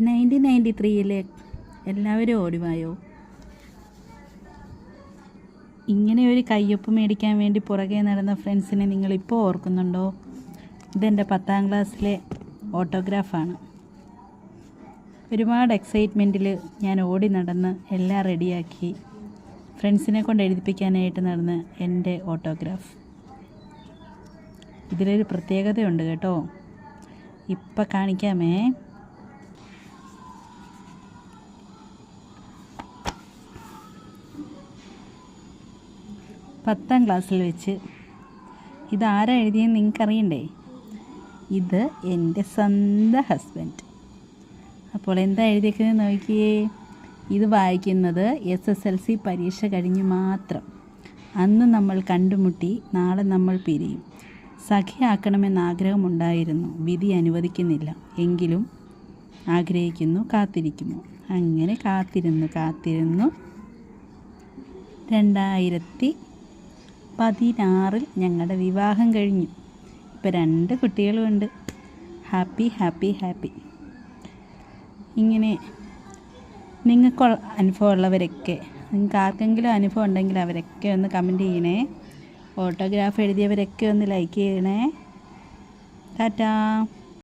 1993 എല്ലാവരും ഓടിവായോ. ഇങ്ങനെ ഒരു കയ്യൊപ്പ് മേടിക്കാൻ വേണ്ടി പുറകെ നടന്ന ഫ്രണ്ട്സിനെ നിങ്ങളിപ്പോൾ ഓർക്കുന്നുണ്ടോ? ഇതെൻ്റെ 10ാം ക്ലാസ്സിലെ ഓട്ടോഗ്രാഫാണ്. ഒരുപാട് എക്സൈറ്റ്മെൻറ്റിൽ ഞാൻ ഓടി നടന്ന് എല്ലാം റെഡിയാക്കി ഫ്രണ്ട്സിനെ കൊണ്ട് എഴുതിപ്പിക്കാനായിട്ട് നടന്ന് എൻ്റെ ഓട്ടോഗ്രാഫ്. ഇതിലൊരു പ്രത്യേകതയുണ്ട് കേട്ടോ, ഇപ്പം കാണിക്കാമേ. പത്താം ക്ലാസ്സിൽ വെച്ച് ഇതാരാ എഴുതിയെന്ന് നിങ്ങൾക്കറിയണ്ടേ? ഇത് എൻ്റെ സ്വന്തം ഹസ്ബൻഡ്. അപ്പോൾ എന്താ എഴുതിയേക്കുന്നത് നോക്കിയേ. ഇത് വായിക്കുന്നത് SSLC പരീക്ഷ കഴിഞ്ഞ് മാത്രം. അന്ന് നമ്മൾ കണ്ടുമുട്ടി, നാളെ നമ്മൾ പിരിയും. സഖിയാക്കണമെന്ന് ആഗ്രഹമുണ്ടായിരുന്നു, വിധി അനുവദിക്കുന്നില്ല. എങ്കിലും ആഗ്രഹിക്കുന്നു, കാത്തിരിക്കുന്നു. അങ്ങനെ കാത്തിരുന്നു 2016 ഞങ്ങളുടെ വിവാഹം കഴിഞ്ഞു. ഇപ്പോൾ 2 കുട്ടികളുമുണ്ട്. Happy happy happy. ഇങ്ങനെ നിങ്ങൾക്ക് അനുഭവമുള്ളവരൊക്കെ, നിങ്ങൾക്ക് ആർക്കെങ്കിലും അനുഭവം ഉണ്ടെങ്കിൽ അവരൊക്കെ ഒന്ന് കമൻറ്റ് ചെയ്യണേ. ഓട്ടോഗ്രാഫ് എഴുതിയവരൊക്കെ ഒന്ന് ലൈക്ക് ചെയ്യണേ. ടാറ്റാ.